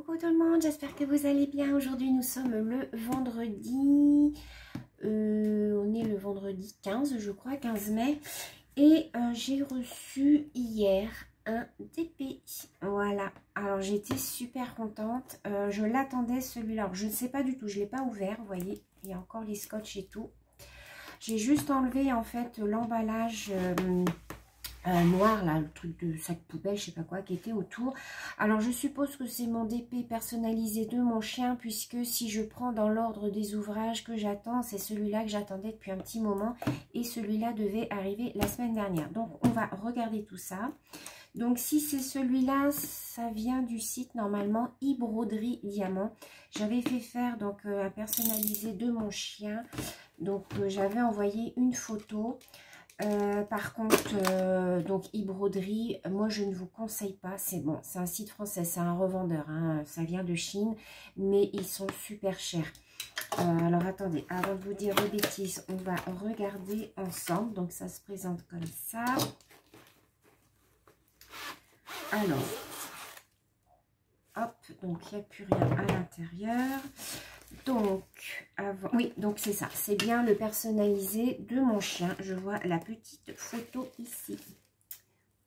Coucou tout le monde, j'espère que vous allez bien. Aujourd'hui nous sommes le vendredi, on est le vendredi 15 je crois, 15 mai. Et j'ai reçu hier un DP, voilà. Alors j'étais super contente, je l'attendais celui-là. Je ne sais pas du tout, je ne l'ai pas ouvert, vous voyez, il y a encore les scotch et tout. J'ai juste enlevé en fait l'emballage noir là, le truc de sac poubelle, je sais pas quoi, qui était autour. Alors je suppose que c'est mon DP personnalisé de mon chien, puisque si je prends dans l'ordre des ouvrages que j'attends, c'est celui-là que j'attendais depuis un petit moment, et celui-là devait arriver la semaine dernière. Donc on va regarder tout ça. Donc si c'est celui-là, ça vient du site normalement e-broderie diamant. J'avais fait faire donc un personnalisé de mon chien, donc j'avais envoyé une photo. Par contre, donc e-broderie, moi je ne vous conseille pas. C'est bon, c'est un site français, c'est un revendeur, hein, ça vient de Chine, mais ils sont super chers. Alors attendez, avant de vous dire des bêtises, on va regarder ensemble. Donc ça se présente comme ça. Alors, hop, donc il n'y a plus rien à l'intérieur. Donc, avant, oui, donc c'est ça, c'est bien le personnalisé de mon chien. Je vois la petite photo ici.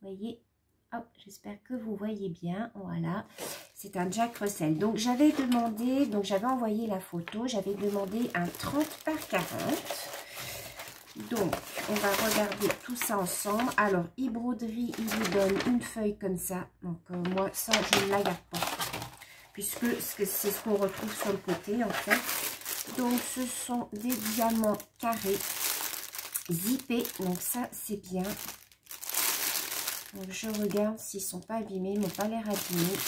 Vous voyez, hop, j'espère que vous voyez bien. Voilà, c'est un Jack Russell. Donc, j'avais demandé, donc j'avais envoyé la photo, j'avais demandé un 30 par 40. Donc, on va regarder tout ça ensemble. Alors, e-broderie, il vous donne une feuille comme ça. Donc, moi, ça, je ne la garde pas, puisque c'est ce qu'on retrouve sur le côté en fait. Donc ce sont des diamants carrés zippés, donc ça c'est bien. Donc je regarde s'ils sont pas abîmés, ils n'ont pas l'air abîmés.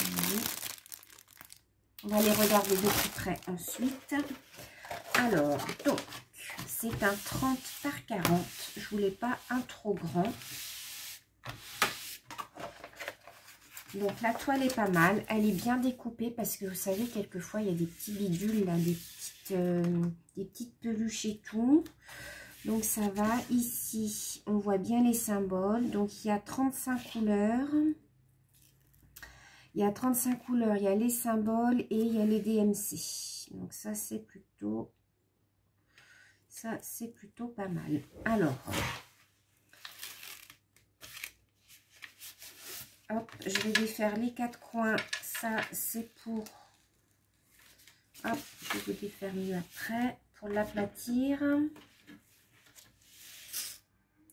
On va les regarder de plus près ensuite. Alors donc c'est un 30 par 40, je voulais pas un trop grand. Donc la toile est pas mal, elle est bien découpée, parce que vous savez, quelquefois il y a des petits bidules là, des petites peluches et tout. Donc ça va. Ici on voit bien les symboles. Donc il y a 35 couleurs. Il y a 35 couleurs, il y a les symboles et il y a les DMC. Donc ça c'est plutôt pas mal. Alors hop, je vais défaire les quatre coins. Ça, c'est pour... Hop, je vais vous défaire mieux après. Pour l'aplatir.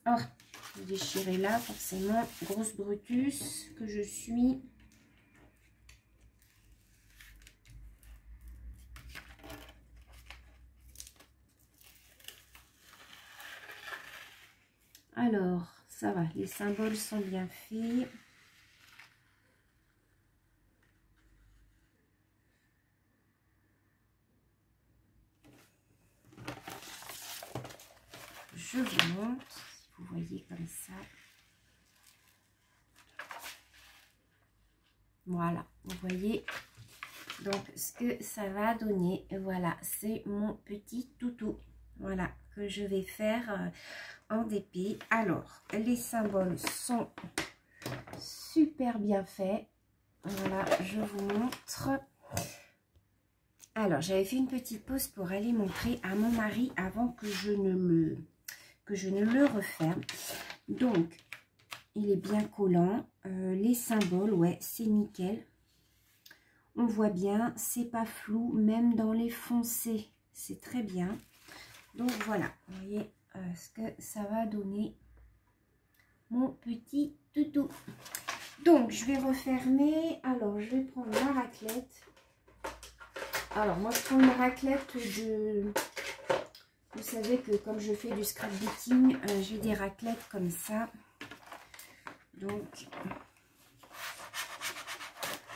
Oh, je vais déchirer là, forcément. Grosse brutus que je suis. Alors, ça va. Les symboles sont bien faits. Je vous montre, si vous voyez comme ça. Voilà, vous voyez donc ce que ça va donner. Voilà, c'est mon petit toutou. Voilà, que je vais faire en DP. Alors, les symboles sont super bien faits. Voilà, je vous montre. Alors, j'avais fait une petite pause pour aller montrer à mon mari avant que je ne le referme. Donc, il est bien collant. Les symboles, ouais, c'est nickel. On voit bien, c'est pas flou, même dans les foncés, c'est très bien. Donc voilà, vous voyez ce que ça va donner, mon petit toutou. Donc, je vais refermer. Alors, je vais prendre la raclette. Alors, moi, je prends une raclette de... Vous savez que comme je fais du scrapbooking, j'ai des raclettes comme ça. Donc,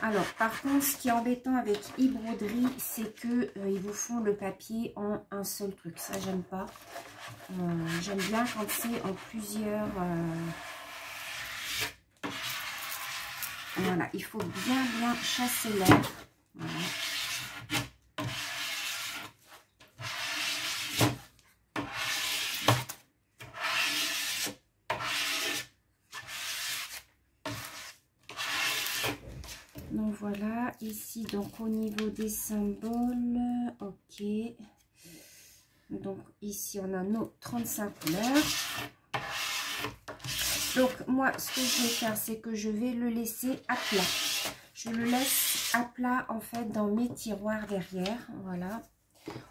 alors, par contre, ce qui est embêtant avec e-broderie, c'est que ils vous font le papier en un seul truc. Ça, j'aime pas. J'aime bien quand c'est en plusieurs... Voilà, il faut bien chasser l'air. Voilà. Donc voilà, et ici, donc au niveau des symboles, ok. Donc ici, on a nos 35 couleurs. Donc moi, ce que je vais faire, c'est que je vais le laisser à plat. Je le laisse à plat, en fait, dans mes tiroirs derrière. Voilà.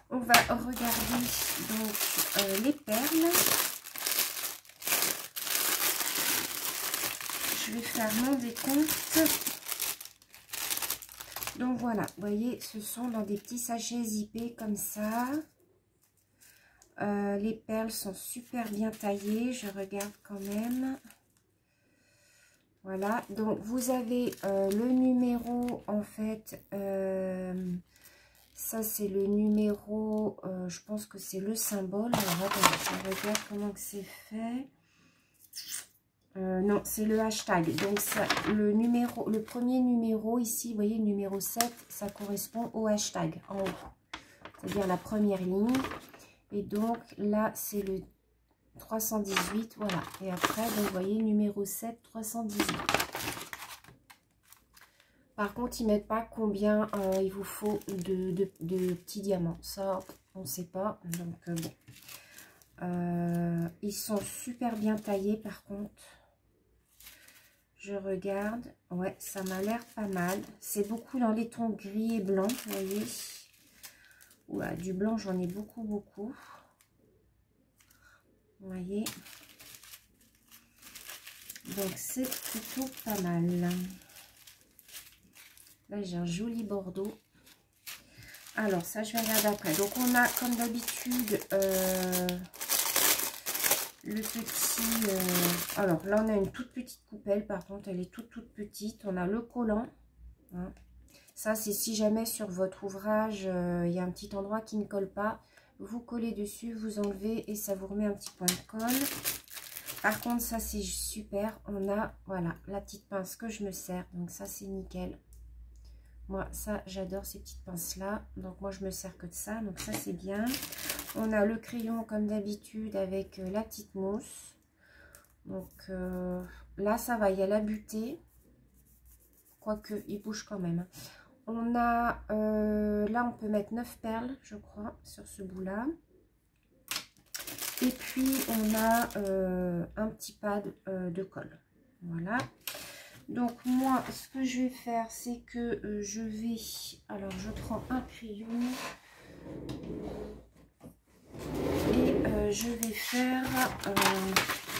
On va regarder donc les perles. Je vais faire mon décompte. Donc voilà, vous voyez, ce sont dans des petits sachets zippés comme ça. Les perles sont super bien taillées, je regarde quand même. Voilà, donc vous avez le numéro, en fait, ça c'est le numéro, je pense que c'est le symbole. Alors attendez, je regarde comment que c'est fait. Non, c'est le hashtag. Donc ça, le premier numéro ici, vous voyez, le numéro 7, ça correspond au hashtag en haut. C'est-à-dire la première ligne. Et donc là, c'est le 318, voilà. Et après, donc, vous voyez, numéro 7, 318. Par contre, ils ne mettent pas combien il vous faut de petits diamants. Ça, on ne sait pas. Donc, bon. Ils sont super bien taillés, par contre. Je regarde. Ouais, ça m'a l'air pas mal. C'est beaucoup dans les tons gris et blancs, vous voyez. Ouais, du blanc, j'en ai beaucoup, beaucoup. Vous voyez. Donc, c'est plutôt pas mal. Là, j'ai un joli bordeaux. Alors, ça, je vais regarder après. Donc, on a, comme d'habitude, le petit... alors, là, on a une toute petite coupelle. Par contre, elle est toute petite. On a le collant. Hein. Ça, c'est si jamais sur votre ouvrage, il y a un petit endroit qui ne colle pas. Vous collez dessus, vous enlevez et ça vous remet un petit point de colle. Par contre, ça, c'est super. On a, voilà, la petite pince que je me sers. Donc, ça, c'est nickel. Moi, ça, j'adore ces petites pinces-là. Donc, moi, je me sers que de ça. Donc, ça, c'est bien. On a le crayon, comme d'habitude, avec la petite mousse. Donc, là, ça va. Il y a la butée. Quoique, il bouge quand même. On a, là, on peut mettre 9 perles, je crois, sur ce bout-là. Et puis, on a un petit pad de colle. Voilà. Donc, moi, ce que je vais faire, c'est que je vais... Alors, je prends un crayon. Et je vais faire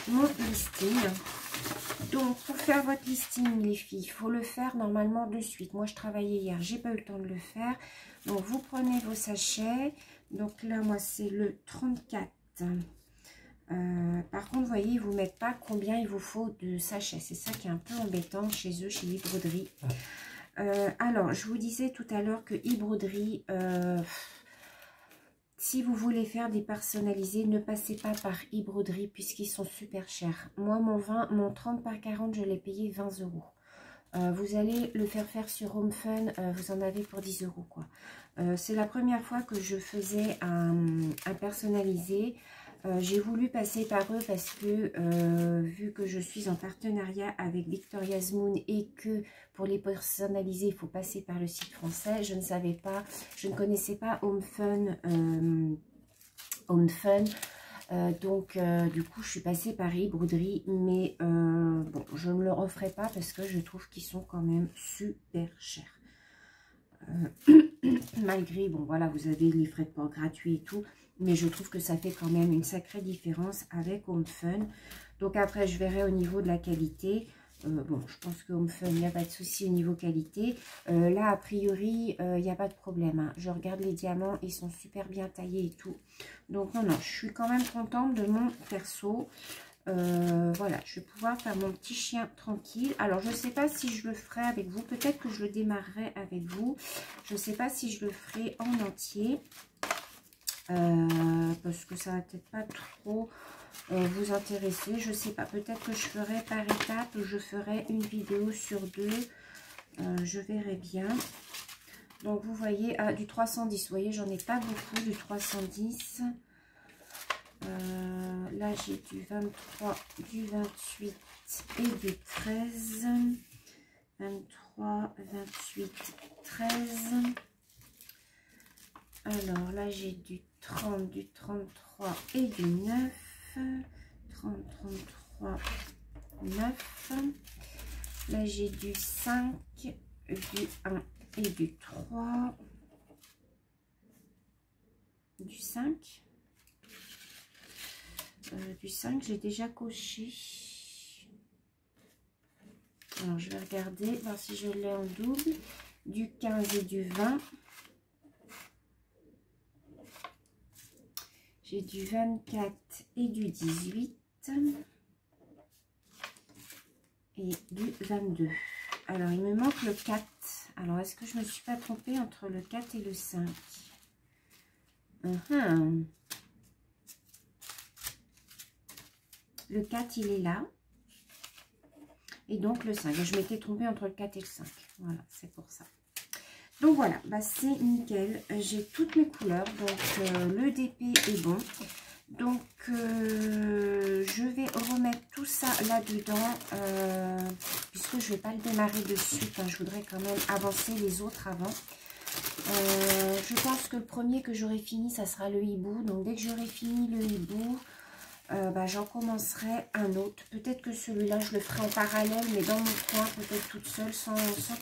mon listing. Donc, pour faire votre listing, les filles, il faut le faire normalement de suite. Moi, je travaillais hier, j'ai pas eu le temps de le faire. Donc, vous prenez vos sachets. Donc, là, moi, c'est le 34. Par contre, vous voyez, ils ne vous mettent pas combien il vous faut de sachets. C'est ça qui est un peu embêtant chez eux, chez iBroderie. Alors, je vous disais tout à l'heure que iBroderie, si vous voulez faire des personnalisés, ne passez pas par iBroderie puisqu'ils sont super chers. Moi, mon 30 par 40, je l'ai payé 20 €. Vous allez le faire sur Home Fun, vous en avez pour 10 € quoi. C'est la première fois que je faisais un personnalisé. J'ai voulu passer par eux parce que vu que je suis en partenariat avec Victoria's Moon et que pour les personnaliser il faut passer par le site français, je ne savais pas, je ne connaissais pas Home Fun. Donc du coup je suis passée par iBroderie, mais bon, je ne le referai pas parce que je trouve qu'ils sont quand même super chers. Malgré, bon voilà, vous avez les frais de port gratuits et tout, mais je trouve que ça fait quand même une sacrée différence avec Home Fun. Donc après, je verrai au niveau de la qualité. Bon, je pense que Home Fun, il n'y a pas de souci au niveau qualité. Là, a priori, il n'y a pas de problème. Hein. Je regarde les diamants, ils sont super bien taillés et tout. Donc non, je suis quand même contente de mon perso. Voilà, je vais pouvoir faire mon petit chien tranquille. Alors, je ne sais pas si je le ferai avec vous. Peut-être que je le démarrerai avec vous. Je ne sais pas si je le ferai en entier. Parce que ça va peut-être pas trop vous intéresser. Je ne sais pas. Peut-être que je ferai par étapes. Je ferai une vidéo sur deux. Je verrai bien. Donc, vous voyez, du 310. Vous voyez, j'en ai pas beaucoup du 310. Là, j'ai du 23, du 28 et du 13. 23, 23, 28, 13. Alors là, j'ai du 30, du 33 et du 9. 30, 33, 9. Là, j'ai du 5, du 1 et du 3. Du 5. Du 5, j'ai déjà coché. Alors, je vais regarder, voir si je l'ai en double. Du 15 et du 20. J'ai du 24 et du 18. Et du 22. Alors, il me manque le 4. Alors, est-ce que je ne me suis pas trompée entre le 4 et le 5? Le 4, il est là. Et donc, le 5. Je m'étais trompée entre le 4 et le 5. Voilà, c'est pour ça. Donc, voilà, bah, c'est nickel. J'ai toutes mes couleurs. Donc, le DP est bon. Donc, je vais remettre tout ça là-dedans. Puisque je ne vais pas le démarrer de suite. Hein, je voudrais quand même avancer les autres avant. Je pense que le premier que j'aurai fini, ça sera le hibou. Donc, dès que j'aurai fini le hibou... j'en commencerai un autre. Peut-être que celui-là, je le ferai en parallèle, mais dans mon coin, peut-être toute seule, sans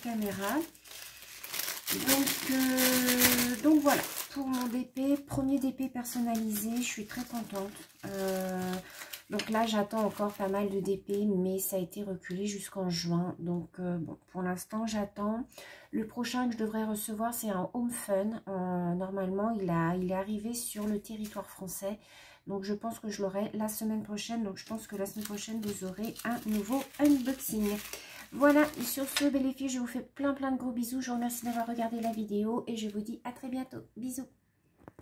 caméra. Donc voilà, pour mon DP, premier DP personnalisé, je suis très contente. Donc là, j'attends encore pas mal de DP, mais ça a été reculé jusqu'en juin. Donc bon, pour l'instant, j'attends. Le prochain que je devrais recevoir, c'est un Home Fun. Normalement, il est arrivé sur le territoire français. Donc, je pense que je l'aurai la semaine prochaine. Donc, je pense que la semaine prochaine, vous aurez un nouveau unboxing. Voilà, et sur ce, belles filles, je vous fais plein de gros bisous. Je vous remercie d'avoir regardé la vidéo et je vous dis à très bientôt. Bisous.